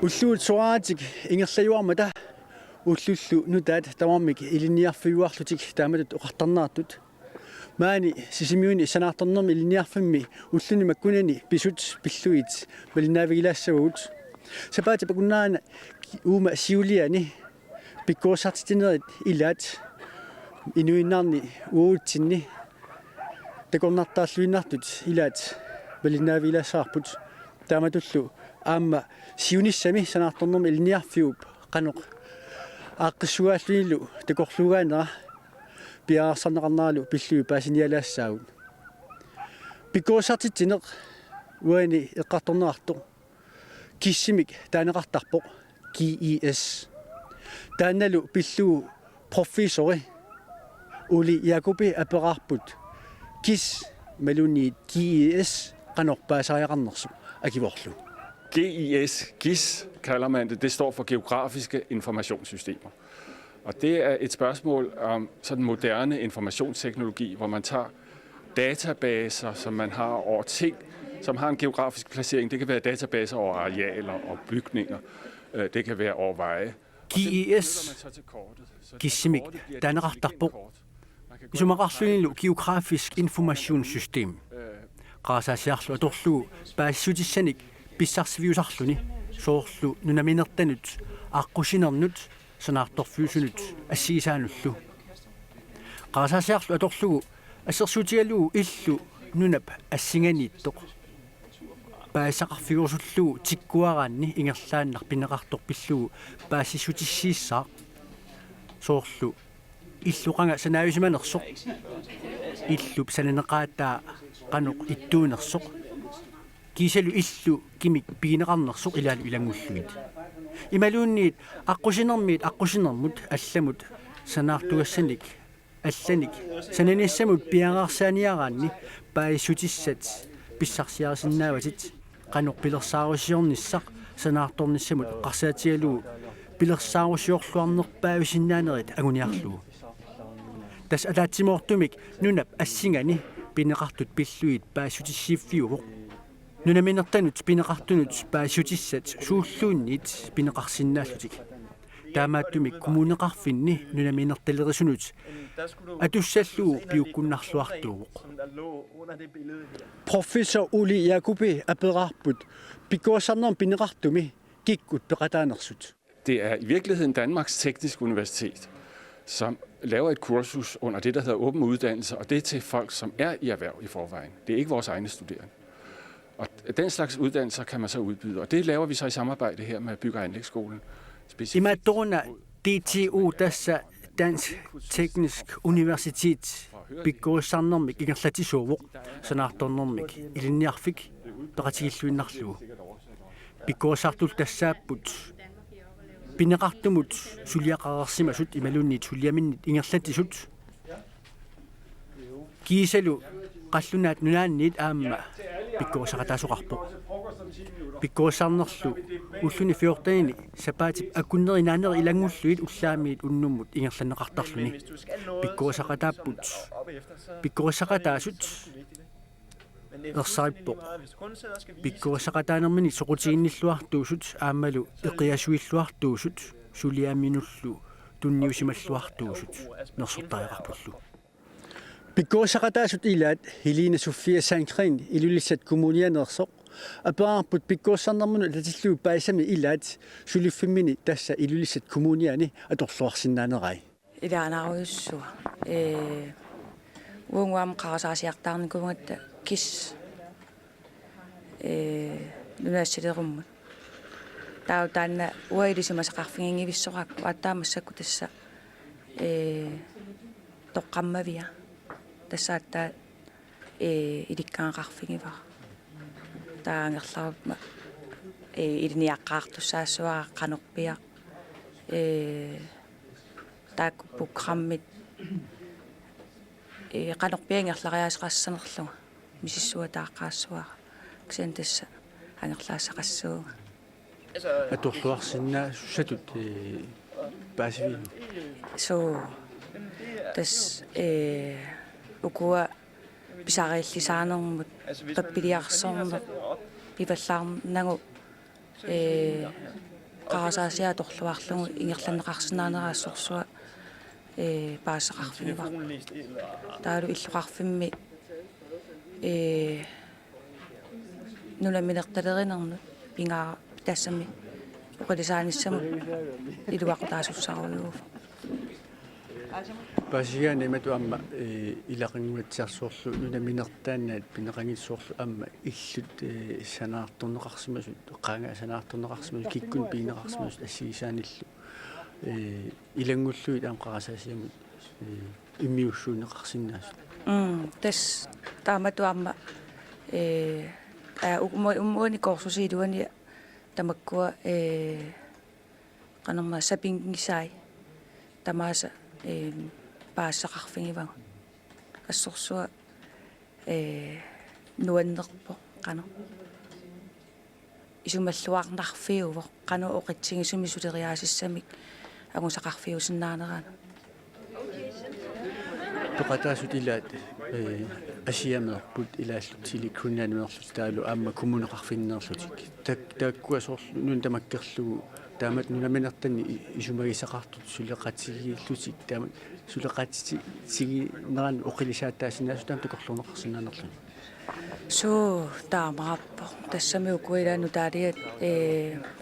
Ulluut suaatик ingerlajuarmata ullullu nutaat tamarmik iliniarfiguarlutik taamatut uqartarnaartut maani sisimiuni sanaartornermi iliniarfimmi ulluni makkunani pisut pilluit malinaavigilaassaguut sapaati pakunnaana uuma siuliani pikkuusartitinerit ilaat inuinnaarni uutsinni takornartaalluinnartut ilaat malinaavigilaassaarput taamatullu aamma siunissami sanaartornermi iliniarfiup qanoq aaqqissugaallunilu takorlugaanera piaarsarneqarneralu pillui paasinialaassaagut pikkuusartitineq uani eqqartornerartoq kissimik taaneqartarpoq KES taannalu pilluu professori uli Jacobi aperarput kis maluni KES qanorpaasariaqarnersu akivorlu GIS kalder man det. Det står for geografiske informationssystemer. Og det er et spørgsmål om sådan moderne informationsteknologi, hvor man tager databaser, som man har over ting, som har en geografisk placering. Det kan være databaser over arealer og bygninger. Det kan være over veje. GIS kissimik taaneqartarpoq isumaqarlunilu geografisk informationssystem qaasasiarlu atorlugu paassutisanik pissarsiviusarluni soorlu nunaminertanut aaqqusинernut sanaartorfiusunut assigisaanullu qaasasiarlu atorlugu assersuutigalugu illu nunap assinganiittoq paassaqarfiguursullugu tikkuaraanni ingerlaannar pineqartor pillugu paassissutissiissaa soorlu illuqanga sanaavisimaanersoq illup sananeqaattaa qanoq ittuunersoq kiisalu illu kimik pigineqarnersoq ilaalu ilangulluit imaluunniit aqqusinermut allamut sanaartugassanik allanik sananiissamut piaqaarsaaniaraanni paissutissat pissarsiarisinnaawatit qanoq pilersaarusiornissaq sanaartornissamut qarsaatigalugu pilersaarusiorluarnerpaavisinnaaneret aguniarlugu tas alaatsimoortumik nunap assingani pineqartut pilluit paassutissiiffiuvoq nunaminertanut pineqartunut paassutissat suulluunnit pineqarsinnaallutik taamaattumik kumuneqarfinni nunaminertalerisunut atussallugu piukkunnarluartuuvoq professor Uli Jacobi aperarput pikkuusarnerm pineqartumi kikkut peqataanersut. Det er i virkeligheden Danmarks Tekniske Universitet, som laver et kursus under det, der hedder åben uddannelse, og det er til folk, som er i erhverv i forvejen. Det er ikke vores egne studerende. Og den slags uddannelser kan man så udbyde, og det laver vi så i samarbejde her med Bygge- og Anlægsskolen. Imadona DTU, tässä Dansk Teknisk Universitet, pikkuusarnermik ingerlatisuuvoq sanaartornermik iliniarfik peqatigilluinnarlugu pikkuusartul tassaapput pineqartumut suliaqarersimasut imalunniit suliaminnit ingerlatisut kiisalu qallunaat nunaanniit aamma pikkuusaqataasuqarpoq pikkuusarnerlu ulluni fiortanini sapaatip akkunnerinaaner ilangulluit ullaamiit unnummut ingerlaneqartarluni pikkuusaqataapput pikkuusaqataasut ersarippoq pikkuusaqataanermini soqutiginnilluartuusut aammalu eqiasuilluartuusut suliaaminullu tunniusimalluartuusut nersortariaqarpullu pikkuusaqataasut ilaat Helene Sofia Sankrin ilulissat kommunianersoq aperarput pikkuussarnermunu latillugu paisami ilaat suliffimini tassa ilulissat kommuniani atorluarsinnaanerai ilaanaruussua uunguam qarasaasiartaarnikumatta kis nunassalerummut tautaanna uailisimasaqarfingingivissoqakku attaamassakku tassa toqqammavia tassaattaa ilikkaaqarfingivara taangerlarupma iliniaqqaartussaassuara qanorpia taakkuppukkrammit qanorpiangerlariaasqassanerluga misissua taaqqaassuara kisen tassa angerlaassaqassuuga atorluarsinnaa sussatut paasiviin so tas ukua pisariillisaanermut qappiliarsorner pivallaarnagu qaasaasia torluarlugu ingerlanneqarsinaaneraassорсуа паассақарфигива таалу иллуқарфимми нуламинерталеринерну пингаа тассами оқалисааниссаму илуақутаасуссаруйуф пасигаани матуамма илақингуатсиарсуурлу нунаминертааннаат пинеқангиссуурлу амма иллут санаартурнеқарсимасут qaanga санаартурнеқарсимасут киккун пинеқарсимасут ассигисааниллу илангуллуит аам қарасаасиамут иммиуссуунеқарсинаасут тас тааматуамма уммуани корсусиилуани тамаккуа qanarma sapingisai tamaasa паассақарфигивага ассорсуа нуаннерпо qano исумаллуарнарфиуво qano оқитсигисуми сулериаасиссамик агусақарфиусиннаанерана тоқатаасут илаат асиамеерпут илааллутили куннаанимерлут таалу аама коммунеқарфиннерлутик таккуасоорлу нун тамаккерлугу таамат нунаминертани исумагисақартут сулеқатигииллутик таамат сулеқатитиги оқилисааттаасинаасу таам такорлунеқарсинаанерлу суу таамааппо тассами укуилаану таалиат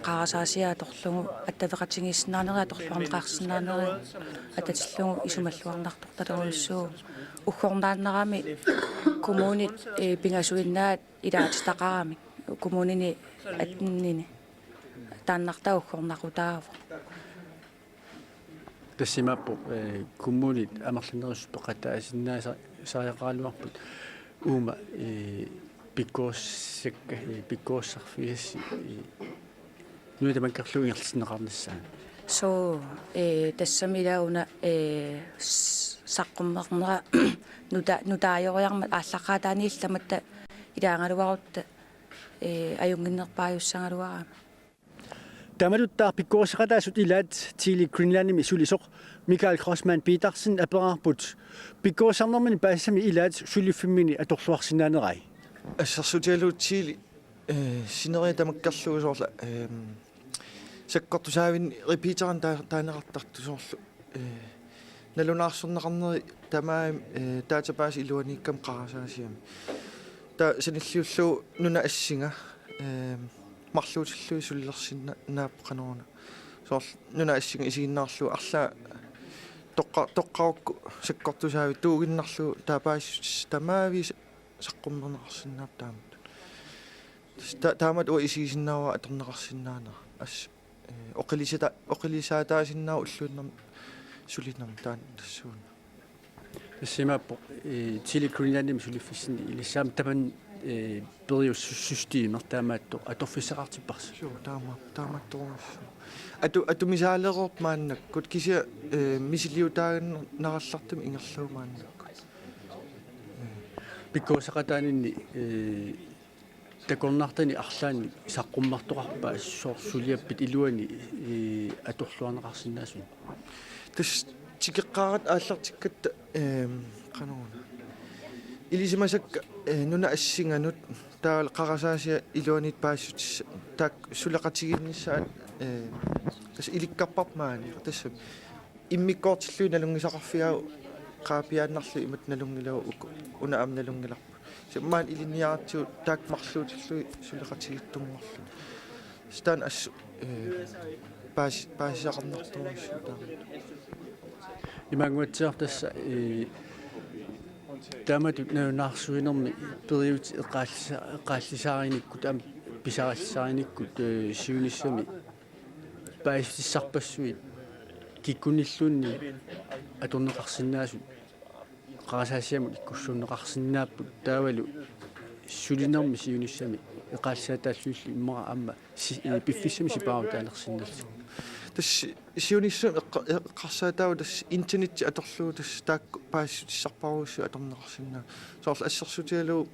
қарасаасиа торлугу аттавеқатигиссиннаанераа торлуарнеқарсинаанери ататиллугу исумаллуарнартор талеруиссуу уггорнааннерами коммунит пингасуиннаат илаатитақарами коммунини атнини тааннартаа уггорнақутаава тассимаппо коммунит амерлинерусуппе қатаасиннааса сааяқаалуарпут uuма пиккооссакка пиккооссарфиасси нуитамаккерлугингерлсинеқарнассаа соо тассамилауна саққуммернера нутаайориармат ааллаққаатааниилламатта илаангалуарутта аюнгиннерпааюссангалуараа тамалуттаар пиккооссақатаасут илаат тили гринландими сулисоқ Michael Crossman Petersen аппераарпут пиккооссарнэрмани паассами илаат сулиффиммини аторлуарсинааnerai ассарсутиалуутсиили синери тамаккерлугусоорлу саккортусаавин репитеран таанеқартартусоорлу налунаарсорнеқарнери тамаа database илуаниккам қарасаасиами та саниллиуллуу нуна ассинга марлуутиллуи суллерсинна наапқанорна соор нуна ассинга исигиннаарлу арлаа тоққарукку саккортусаави туугиннарлу database тамаави саққуммернеқарсинаап таамат таамат уа исигисиннаава атернеқарсинаана ас оқилисаатаасиннаау уллуиннерм сулиннерм таан тассуuna тассимааппо тили гринландими сулиффиссини илиссаам таман периуссустиимер таамаатто аторфиссақартиппарс тааматторуссу атумисаалерорп мааннаккут кися мисилиутаагнараллартами ингерлуумааннаккут пиккоосақатаанинни такорнартани арлаани саққуммартоқарпа ассоорсулиаппит илуани аторлуарнеқарсинаасун тас тикеққарат ааллартиккатта қануна илисимасак нуна ассинганут таал қарасаасиа илуанит паассутисса таак сулеқатигиннissaат тас иликкарпармаани тасса иммиккоортиллуи налунгисақарфиау qaapиааннарлу имат налунгилау уна аам налунгиларпу семмаан илиниаартиу таак марлуутиллуи сулеқатигиттуммарлу стан ас паасисақарнартуруссу таа имангуатсиартасса тааматут нунаарсуинерми периут эққааллисаариниккут ам писараллисаариниккут сиуниссами паасиссарпассуит киккуниллуунни аторнеқарсинаасут қарасаасиамут иккуссуунеқарсинааппут таавалу сулинерми сиуниссами эққааллисаатааллуулли иммара аама пиффиссами сипаару таанерсинналли тас сиуниссам эққарсаатаау тас интернет аторлуу тас таак паассутиссарпаруссу аторнеқарсинаа соорлу ассерсутиалуу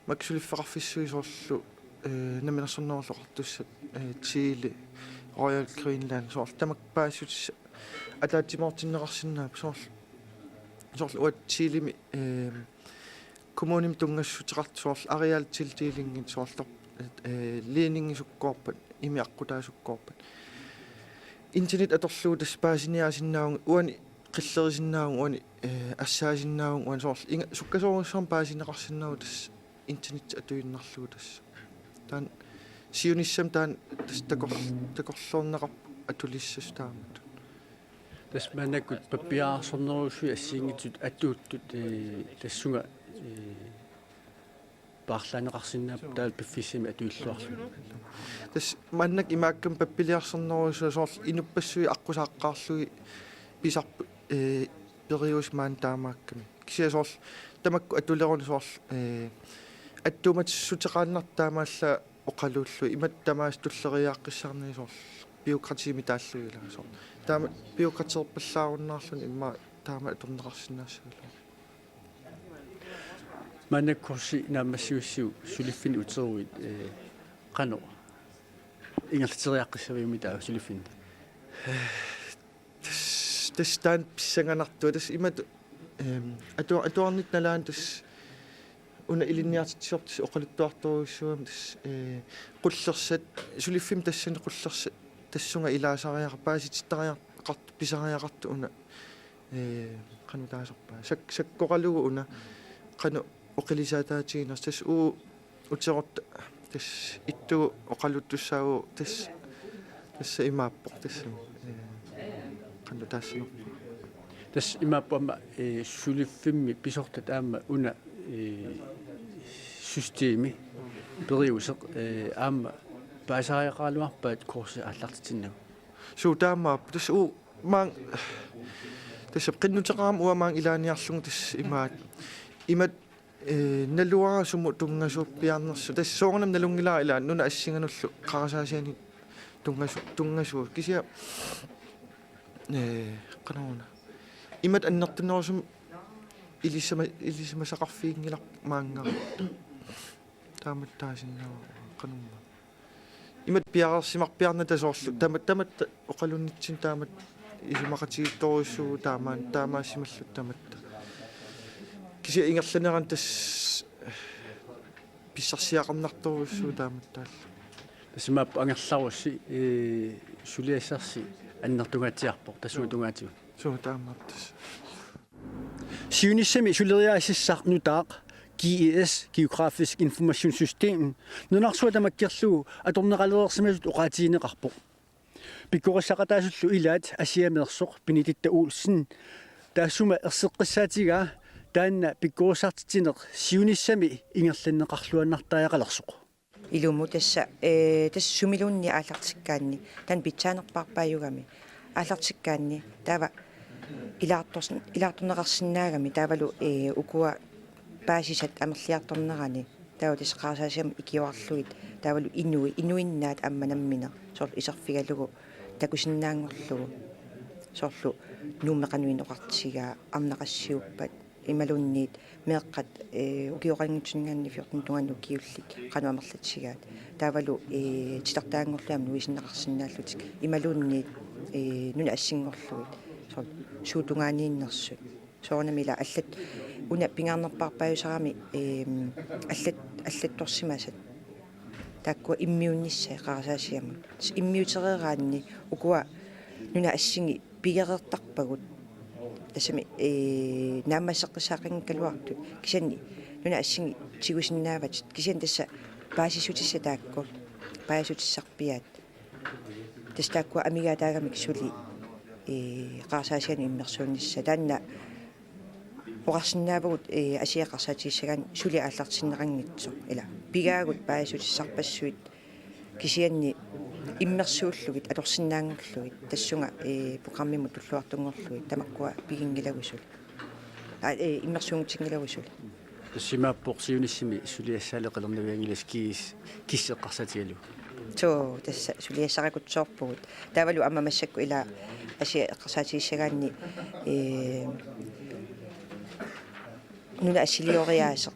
максулиффеқарфиссуи соорлу наминерсорноорлоқартуссат Chile Royal Greenland соорлу тамак паассутисса атаатимоортиннеқарсинаап соорлу уат Chile коммуним тунгассутеқарт соорлу ареал тилтилингит соорлу ленингисуккоорпат имиаққутаасуккоорпат internet atorluu taspaasinniasinnaung uani qillerisinnaagun uani assaasinnaung uan soorl inga sukkasoorissaan paasineqarsinnaagu tas internet atuinnarluu tas taan siunissam taan tas takorlornaqarp atulissas taamat tasmanakut pappiaarsornerusui assiingitut atuuttut tassunga paarlaaneqarsinnaap taal piffissimi atuilluarlu tas mannak imaakkam pappiliarsornerusu soorl inuppassui aqusaaqqaarlui pisarpu perius maan taamaakkami kisia soorl tamakku atulerun soorl attumat suteqaannartaamaalla oqaluullu imat tamaas tulleriaaqqissarni soorl biokratiimi taalluila soorl taama biokraterpallaarunnaarlun imma taama atorneqarsinnaassagala manakkorsi naammassiussiu suliffini uteruit qano ingerliteriaqqissariumi taa suliffini tas taan pissanganartua tas imat atuarnit nalaan tas una ilinniartisortis oqaluttuartoruissuam tas qullersat suliffim tassani qullersat tassunga ilaasariaqapaasitittariaqart pisariaqartu una qanu taasarpaa sakkoqalugu una qanu oqilisaataatiinas tas uterort tas ittu oqaluttussaagu tas tassa imaappoq tassam qanu taassano tas imaappuama suliffimmi pisortat aama una systeemi periuseq aama paasariaqaaluarpaat korsi аллартитиннагу суутаамаап тас маан тасап qinnuteqaram uamaang ilaaniarlugu tas imat naluara sumu tunngasuuppiarnersu tas soornam nalungilaa ilaa nuna assinganullu qarasaasiani tunngasuut kisia qanaruna imat annertunersum ilisama saqarfiingilaq maangara taamat taasinnawa qanumma imat piarersimarpiarna tasoorlu tamat oqalunnitsin taamat isumaqatiittorussuu taamaassimallut tamatta kisia ingerlaneran tas pissarsiaqarnartorussuu taamattaalla tasmaap angerlarussi suliassarsi аннертунгатсиарпо тассуутунгаатиу суутаамааттас сиунissami suleriaississarnutaaq GIS geografisk informationssystem nunarsuа тамаккерлугу аторнеқалерерсимасут оqaатиинеқарпо пиккорissaqатаасуллу илаат асиамеерсоқ пинититта уулсин таассума ерсеққиссаатигаа таанна пиккорissартитинеқ сиунissami ингерланнеқарлуаннартааяқалерсоқ илуму тасса сумилуунни ааллартиккаанни тан питсаанерпарпааюгами ааллартиккаанни таава илаарторнеқарсинаагами таавалу укуа паасисат амерлиарторнерани таава тисеқарсаасиам икиуарлуит таавалу инуиннаат амманаммина сорл исерфигалугу такусиннаангорлугу сорлу нуумеқануинеқартигаа арнеқассиуппат ималунниит меэққат укиоқангутсингаанни 14 тунгану киуллик қануамерлатсигаат таавалу титартаангорлуам нуисинеқарсинааллутик ималунниит нуна ассингорлуит сор суутунгаанииннерсут соорнамила аллат уна пингаарнерпарпаюсарами аллатторсимасат тааккуа иммиуннissae қарасаасиамут иммиутерераанни укуа нуна ассинги пигереэртарпагут тасами нааммассеққисаақингкалуарту кисанни нуна ассинги тигусиннаават кисан тасса паасисутисса тааккул паасутиссарпиаат тастааккуа амигаатаагамик сули қарсаасиани иммерсууннисса таанна оqarsinnaavагут асиақарсаатиссагаан сули ааллартиннеқангитсо ила пигаагут паасутиссарпассуит кисианни иммерсууллугит аторсиннаангорлугит тассунга программимут туллуартунгорлугит тамаккуа пигингилагусул иммерсуунгутингилагусул тассимааппорсиунissimi сулиассаалеқалернавиангилас киссеққарсатигалу тоо тасса сулиассаракутсоорпугут таавалу аммамассакку ила асиаққарсаатиссагаанни нуна ассилиориаасеқ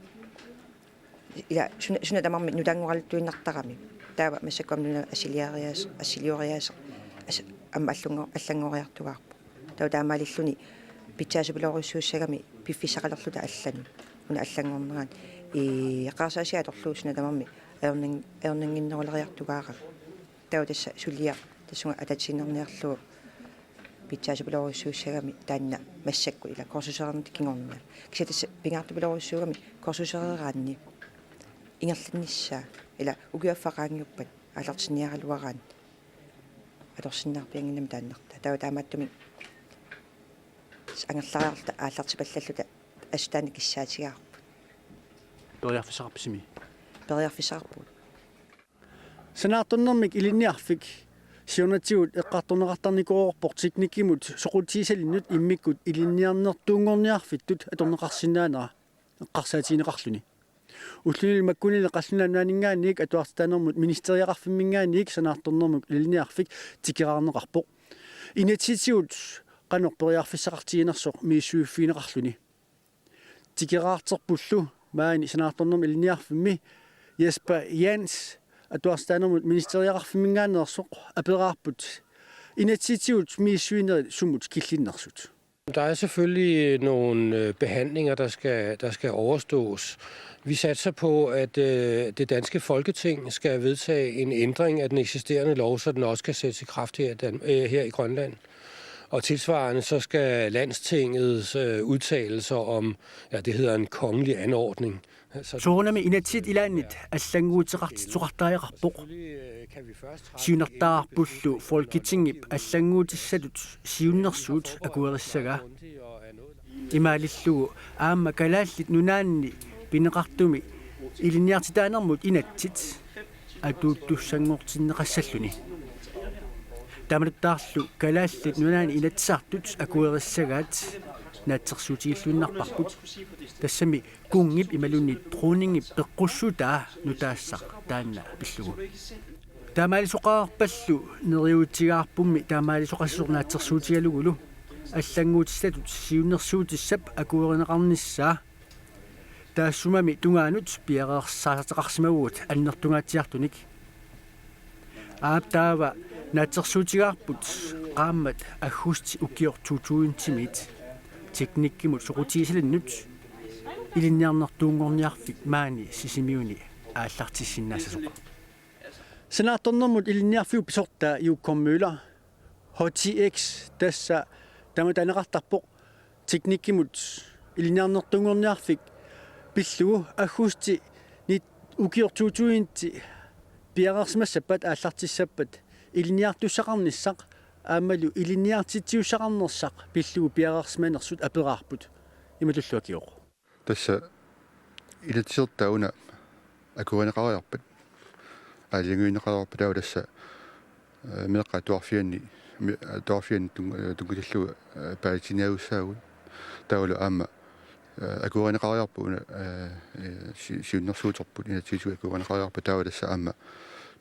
ила суна тамарми нутангоралтуиннартарами таава массаккуам нуна ассилиориаасеқ амма аллангориартугаарпу таа таамаалиллуни питсаасупилоруссууссагами пиффисақалерлута аллану уна аллангорнеран қарсаасиа торлуусна тамарми аернангиннерулериартугаарак таа тасса сулиа тассунга ататсинерниарлу питсаасупилоруссууссагами таанна массакку ила корсусерернит кингорнаа кисатасса пингаартупилоруссуугами корсусерераанни ингерланниссаа ила угиаффақаангиуппат алартинниаралуараан алорсиннаарпиангиннам тааннарта таа таамааттуми ангерлариарлта ааллартипаллаллута астаани киссаатигаарпут периарфисарписими периарфисаарпут санаартуннэрмик илинниарфик сионатигут эққартунеқартарникуорпор тикникимут соқутиисалиннут иммиккут илинниарнертуунгорниарфиттут аторнеқарсинаанера эққарсаатинеқарлуни уллунил маккуниле қаллунаанаанингааник атуартаанермут министериақарфиммингааник санаартуннэрмик илинниарфик тикераарнеқарпоқ инатситигут qanor periarfissaqartiginersoq miissuiffiineqarluni tikeraarterpullu maani sanaartornermi iliniarfimmi Jesper Jans atuarstaanermut ministeriaqarfimmingaannersoq aperaarput inatsitiut miissuineri sumut killinnersut. Der er selvfølgelig nogle behandlinger, der skal overstås. Vi satser på, at det danske Folketing skal vedtage en ændring af den eksisterende lov, så den også kan sættes i kraft her i Grønland. Og tilsvarende så skal landstingets udtalelser om, ja, det hedder en kongelig anordning. Soornami inatsit ilaannit allanguutiqartitsuqartariaqarpoq siunertaarpullu folketingip allanguutissatut siunnersuut akuerissaga imaalillugu aamma kalaallit nunaanni pineqartumi iliniartitaanermut inatsit atuuttussangortinneqassalluni таматтаарлу калааллит нунаани инатсаартут акуерissagaat наатсерсуутигиллуиннарпарпут тассами кунгип ималунни трунингип пеққуссутаа нутаассақ таанна пиллугу таамаалисоқарпаллу нериутигаарпумми таамаалисоқассорнаатсерсуутигалугулу аллангуутиссатут сиуннерсуутиссап акуеринеқарниссаа таассумами тунгаанут пиареерсаатеқарсимагуут аннертунгаатсиартуник аптаава наатсерсуутигарпут qaammat аггусти укиортуутуинтимит teknikkimut soqutiisalinнут илинниарнертуунгорниарфик маани сисимиуни ааллартиссиннаасасоқ санаартэрнэрмут илинниарфиу писортаа юуккормюла HTX тасса таматанеқартарпоқ teknikkimut илинниарнертуунгорниарфик пиллугу аггусти нит укиортуутуинти пиарерсимассаппат ааллартиссаппат илинниартуссақарниссақ аамалу илинниартитсиуссақарнерсақ пиллугу пиарерсиманерсут апераарпут ималуллуакиоқ тасса илатсертауна акуанеқариарпат аалингуинеқариарпат таа тасса меққа туарфианни тунгутиллуга паатиниауссаагут таулу аама акуанеқариарпуна сиуннерсуутерпут инатситу акуанеқариарпат таа тасса аама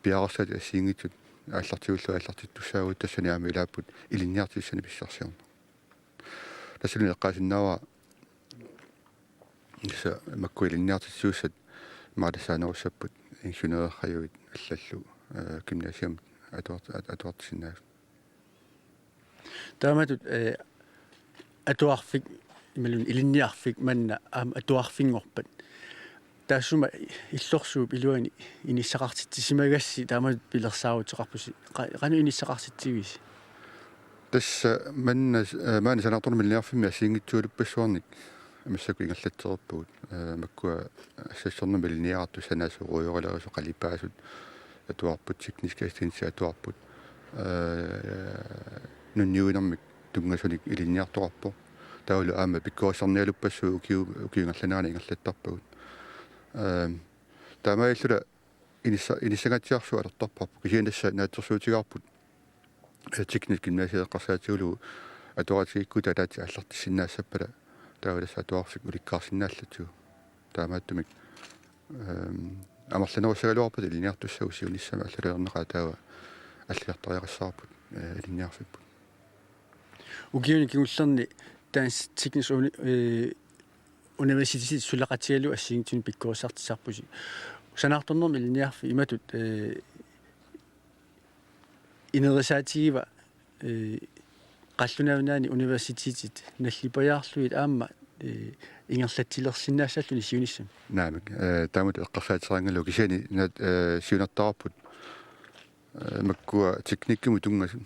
пиарерсат ассиингитсут ааллартигуллу ааллартиттуссаагут тассани аама илааппут илинниартиссани писсарсиорна тассани эққаасиннаава иса маккуилинниартиссууссат маатассаанеруссаппут инженеерхаюит аллаллу гимнасиум атуартисиннаас тааматут атуарфик ималун илинниарфик манна аама атуарфингорпат таассума иллорсуу пилуани иниссақартитсимагасси таамат пилерсаавутеқарпуси қану иниссақартитсивиси тасса маана санаартурми илниарфимми ассиингитсуулуппассуарник амассаку ингерлатсерпугут маккуа ассассорнами илниаарту санаасуруйоралерисо қалипаасут атуарпут техническая ассистенция атуарпут нунниуинэрмик тунгасуник илинниарторарпо таулу аама пиккуассарниалуппассуу укиунгерланаана ингерлаттарпагут таамаиллула иниссагатсиарсу алертарпарпу кисианасса наатсерсуутигаарпут техник гимнасиеққарсаатигулу атуаратигиккута таати аллартиссиннаассаппала таавалас атуарфик уликкаарсинааллатигу таамааттумик амерланерусагалуарпут илиниартуссагу сиуниссама аллалернеқаа таава аллиартариақассаарпут илиниарфиппут укиуни кигуллерни таанс технис университет сулақатигалу ассиингтуни пиккуусартисарпуси санаарторнерми илиниарфи иматут инерисаатигива қаллунавнаани университетит наллипаяарлуит аама ингерлатсилерсиннаассаллуни сиуниссам наамик таамут эққарсаатерангалу кисиани сиунартарпут маккуа техниккиму тунгасу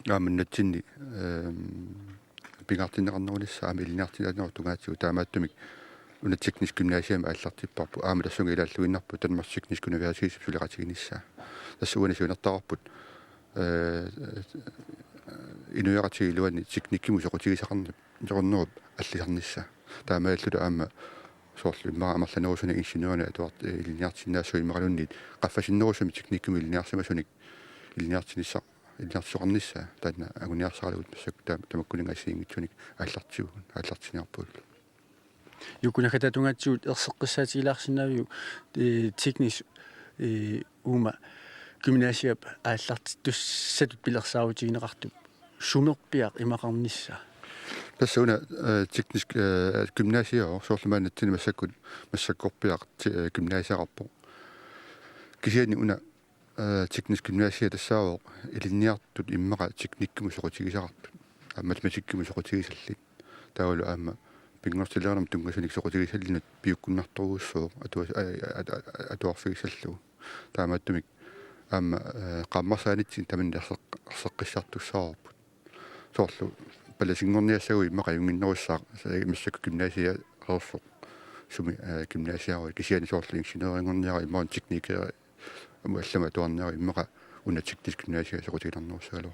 ааманнатсинни пингартинеқарнерулисса аами илниартилаанеру тунгаатсигу таамааттумик уна технис гимнасиам ааллартиппарпу аама тассунга илааллуиннарпу танмар технис университет сулеқатигинисса тассугани сунартарпут инуяратигилуани техниккиму соқутигисақарнап жорнеруп аллисарнисса таамааллута аама соорлу иммара амерланерусуни инженерни атуарт илниартиннаасуи иммаралунниит qaffasinnерусуми техниккиму илниарсимасуник илниартинисса илниарсоқарнisса таана агуниарсаралугут массак тамаккулингассиингитсуник ааллартиниарпуул юкунахата тунгатсуут ерсеққиссаатигилаарсинаавиу технис ума гимнасиап аалларти туссатут пилерсаавутигинеқартуп сумерпиақ имақарнisса тассуна технис гимнасиа соорлумаанаттини массаккорпиақ гимнасиақарпо кисиани уна технис гимнасиа тассаавоо илинниартут иммаqa техниккиму соқутигисақартут математиккиму соқутигисаллит таавалу аама пингортилаарнам тунгасуник соқутигисаллинут пиуккуннарторуussоо атуарфигисаллу таамааттумик аама қаммарсаанитсин тамин арсеққиссартуссаарпут соорлу паласингорниассагу иммаqa юнгиннеруссаа массак гимнасиа ерсоқ суми гимнасиаруи кисиани соорлу инженерингорниара иммаан техникера амуаллама туарниара иммаqa уна технис гимнасиа соқутигиларнерусагалоо